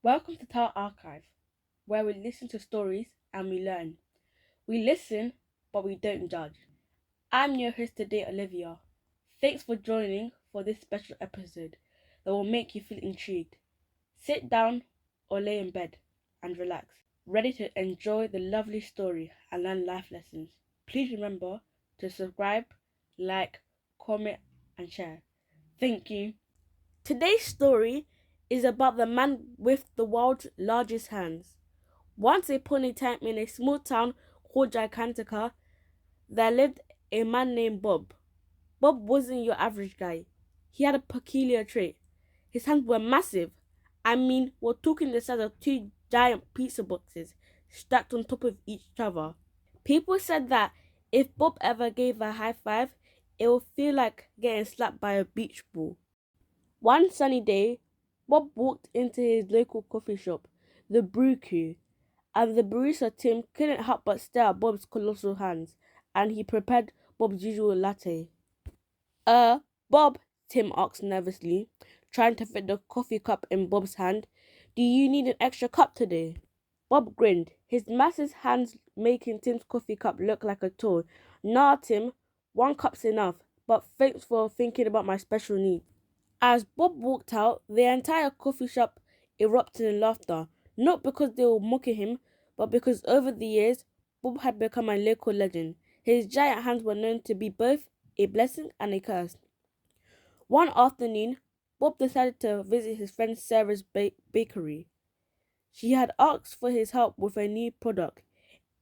Welcome to Tale Archive, where we listen to stories and we learn. We listen, but we don't judge. I'm your host today, Olivia. Thanks for joining for this special episode that will make you feel intrigued. Sit down or lay in bed and relax, ready to enjoy the lovely story and learn life lessons. Please remember to subscribe, like, comment, and share. Thank you. Today's story is about the man with the world's largest hands. Once upon a time in a small town called Gigantica, there lived a man named Bob. Bob wasn't your average guy. He had a peculiar trait. His hands were massive. We're talking the size of two giant pizza boxes stacked on top of each other. People said that if Bob ever gave a high five, it would feel like getting slapped by a beach ball. One sunny day, Bob walked into his local coffee shop, the Brew Crew, and the barista Tim couldn't help but stare at Bob's colossal hands, and he prepared Bob's usual latte. Bob, Tim asked nervously, trying to fit the coffee cup in Bob's hand. Do you need an extra cup today? Bob grinned, his massive hands making Tim's coffee cup look like a toy. Nah, Tim, one cup's enough, but thanks for thinking about my special needs. As Bob walked out, the entire coffee shop erupted in laughter, not because they were mocking him, but because over the years, Bob had become a local legend. His giant hands were known to be both a blessing and a curse. One afternoon, Bob decided to visit his friend Sarah's bakery. She had asked for his help with a new product,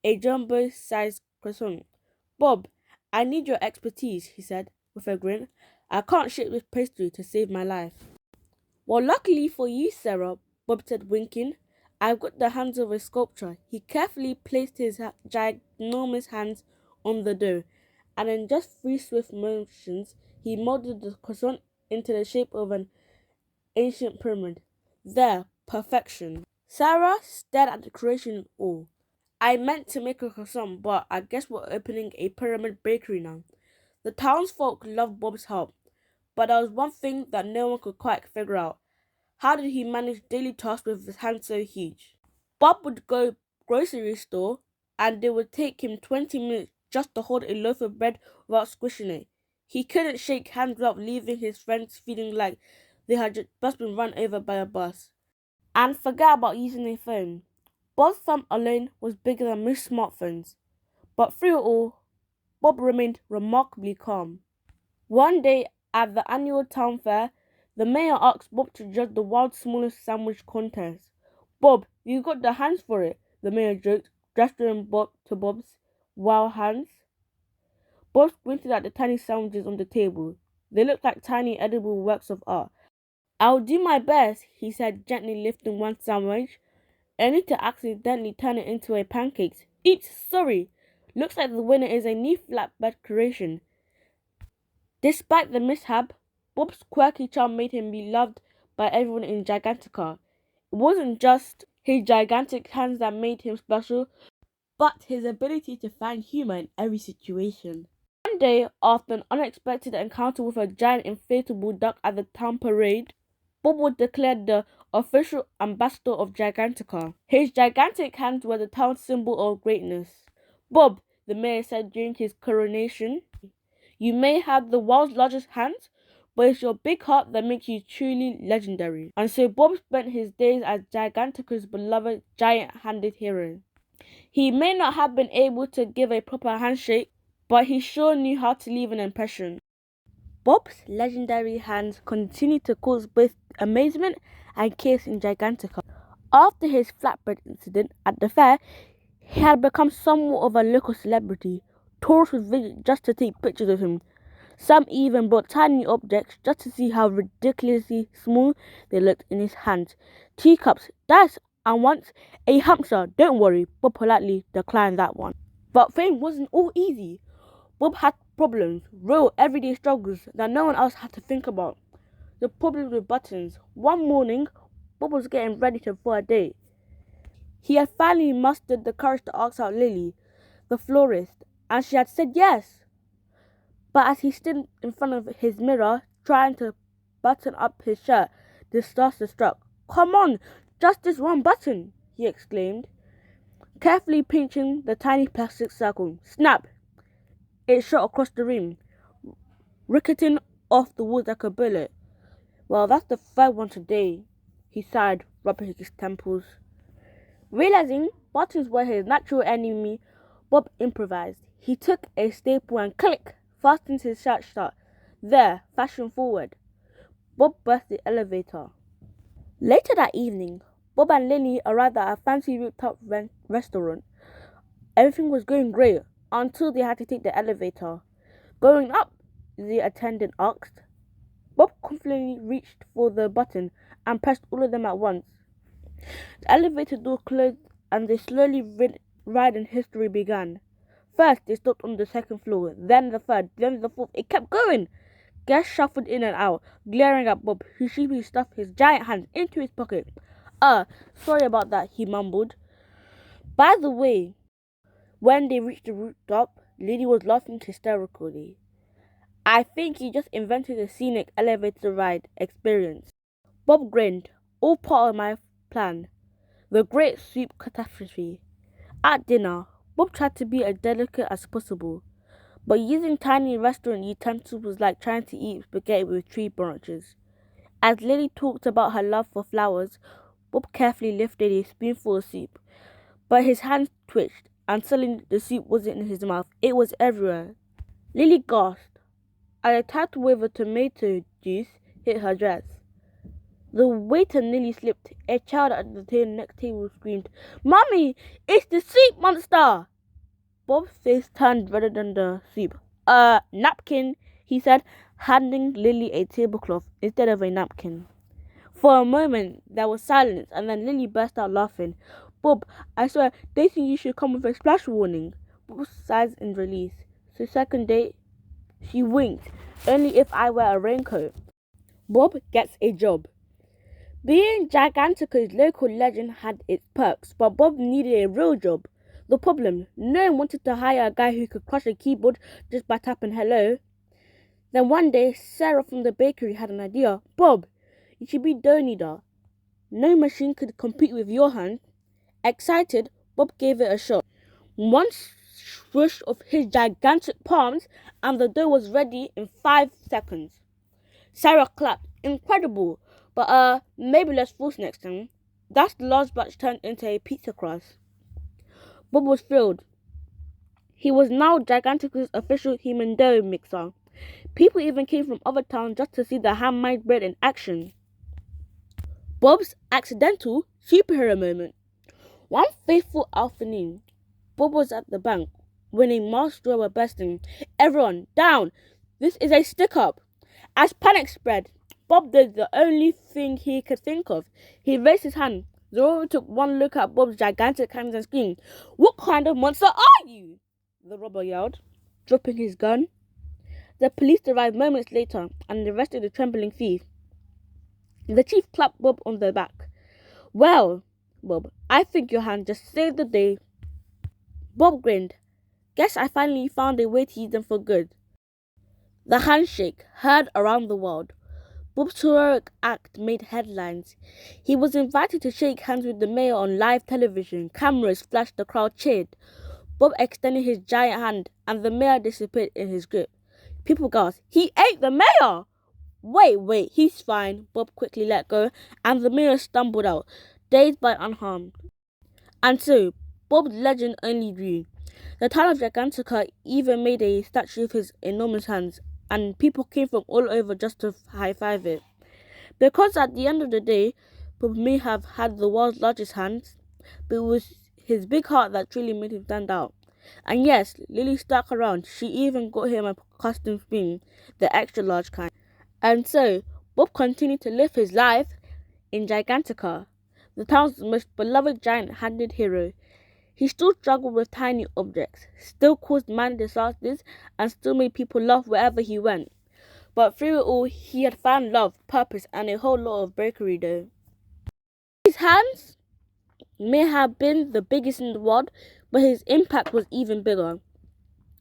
a jumbo-sized croissant. Bob, I need your expertise, he said, with a grin. I can't shape this pastry to save my life. Well, luckily for you, Sarah, Bob said, winking. I've got the hands of a sculptor. He carefully placed his ginormous hands on the dough, and in just 3 swift motions, he molded the croissant into the shape of an ancient pyramid. There, perfection. Sarah stared at the creation in awe. I meant to make a croissant, but I guess we're opening a pyramid bakery now. The townsfolk loved Bob's help, but there was one thing that no one could quite figure out. How did he manage daily tasks with his hands so huge? Bob would go grocery store and it would take him 20 minutes just to hold a loaf of bread without squishing it. He couldn't shake hands without leaving his friends feeling like they had just been run over by a bus. And forget about using a phone. Bob's thumb alone was bigger than most smartphones. But through it all, Bob remained remarkably calm. One day at the annual town fair, the mayor asked Bob to judge the world's smallest sandwich contest. Bob, you got the hands for it, the mayor joked, gesturing to Bob's wild hands. Bob squinted at the tiny sandwiches on the table. They looked like tiny edible works of art. I'll do my best, he said, gently lifting one sandwich. I need to accidentally turn it into a pancake. Eat, sorry. Looks like the winner is a new flatbed creation. Despite the mishap, Bob's quirky charm made him beloved by everyone in Gigantica. It wasn't just his gigantic hands that made him special, but his ability to find humor in every situation. One day, after an unexpected encounter with a giant inflatable duck at the town parade, Bob was declared the official ambassador of Gigantica. His gigantic hands were the town's symbol of greatness. Bob, the mayor said during his coronation, you may have the world's largest hands, but it's your big heart that makes you truly legendary. And so Bob spent his days as Gigantica's beloved giant-handed hero. He may not have been able to give a proper handshake, but he sure knew how to leave an impression. Bob's legendary hands continued to cause both amazement and chaos in Gigantica. After his flatbread incident at the fair, he had become somewhat of a local celebrity. Tourists would visit just to take pictures of him. Some even brought tiny objects just to see how ridiculously small they looked in his hands. Teacups, dice, and once a hamster. Don't worry, Bob politely declined that one. But fame wasn't all easy. Bob had problems, real everyday struggles that no one else had to think about. The problems with buttons. One morning, Bob was getting ready for a date. He had finally mustered the courage to ask out Lily, the florist, and she had said yes. But as he stood in front of his mirror, trying to button up his shirt, disaster struck. Come on, just this one button," he exclaimed, carefully pinching the tiny plastic circle. Snap! It shot across the room, ricketing off the walls like a bullet. "Well, that's the third one today," he sighed, rubbing his temples. Realizing buttons were his natural enemy, Bob improvised. He took a staple and click, fastened his shirt shut. There, fashion forward, Bob burst the elevator. Later that evening, Bob and Lily arrived at a fancy rooftop restaurant. Everything was going great until they had to take the elevator. "Going up?" the attendant asked. Bob confidently reached for the button and pressed all of them at once. The elevator door closed and the slowly ride in history began. First, they stopped on the second floor, then the third, then the fourth. It kept going. Guests shuffled in and out, glaring at Bob, who sheepishly stuffed his giant hands into his pocket. Sorry about that," he mumbled. By the way, when they reached the rooftop, Lily was laughing hysterically. "I think you just invented a scenic elevator ride experience." Bob grinned. "All part of my plan. The Great Soup Catastrophe." At dinner, Bob tried to be as delicate as possible, but using tiny restaurant utensils was like trying to eat spaghetti with tree branches. As Lily talked about her love for flowers, Bob carefully lifted a spoonful of soup, but his hands twitched, and suddenly the soup wasn't in his mouth. It was everywhere. Lily gasped as a tidal wave of tomato juice hit her dress. The waiter nearly slipped. A child at the next table screamed, "Mummy, it's the soup monster!" Bob's face turned redder than the soup. Napkin," he said, handing Lily a tablecloth instead of a napkin. For a moment, there was silence, and then Lily burst out laughing. "Bob, I swear, they think you should come with a splash warning." Bob sighed in release. "So second date?" She winked. "Only if I wear a raincoat." Bob gets a job. Being Gigantica's local legend had its perks, but Bob needed a real job. The problem, no one wanted to hire a guy who could crush a keyboard just by tapping hello. Then one day, Sarah from the bakery had an idea. "Bob, you should be dough kneader. No machine could compete with your hand." Excited, Bob gave it a shot. One swoosh of his gigantic palms, and the dough was ready in 5 seconds. Sarah clapped. "Incredible, but maybe less force next time." That's the large batch turned into a pizza crust. Bob was thrilled. He was now Gigantica's official human dough mixer. People even came from other towns just to see the handmade bread in action. Bob's accidental superhero moment. One fateful afternoon, Bob was at the bank when a masked robber burst in. "Everyone, down! This is a stick-up!" As panic spread, Bob did the only thing he could think of. He raised his hand. The robber took one look at Bob's gigantic hands and screamed, "What kind of monster are you?" the robber yelled, dropping his gun. The police arrived moments later and arrested the trembling thief. The chief clapped Bob on the back. "Well, Bob, I think your hand just saved the day." Bob grinned. "Guess I finally found a way to use them for good." The handshake, heard around the world. Bob's heroic act made headlines. He was invited to shake hands with the mayor on live television. Cameras flashed, the crowd cheered. Bob extended his giant hand, and the mayor disappeared in his grip. People gasped, "He ate the mayor!" Wait, he's fine." Bob quickly let go, and the mayor stumbled out, dazed but unharmed. And so, Bob's legend only grew. The town of Gigantica even made a statue of his enormous hands, and people came from all over just to high-five it. Because at the end of the day, Bob may have had the world's largest hands, but it was his big heart that truly made him stand out. And yes, Lily stuck around. She even got him a custom spoon, the extra large kind. And so, Bob continued to live his life in Gigantica, the town's most beloved giant-handed hero. He still struggled with tiny objects, still caused minor disasters, and still made people laugh wherever he went. But through it all, he had found love, purpose, and a whole lot of bakery dough. His hands may have been the biggest in the world, but his impact was even bigger.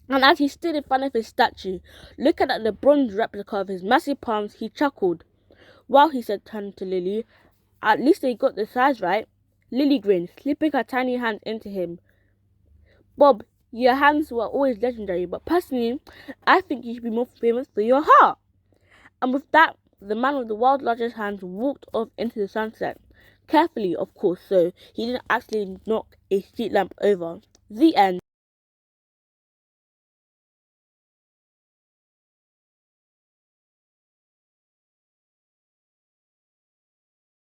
And as he stood in front of his statue, looking at the bronze replica of his massive palms, he chuckled. "Well," he said, turning to Lily, At least they got the size right. Lily grinned, slipping her tiny hand into him. Bob, your hands were always legendary, but personally, I think you should be more famous for your heart. And with that, the man with the world's largest hands walked off into the sunset. Carefully, of course, so he didn't actually knock a street lamp over. The end.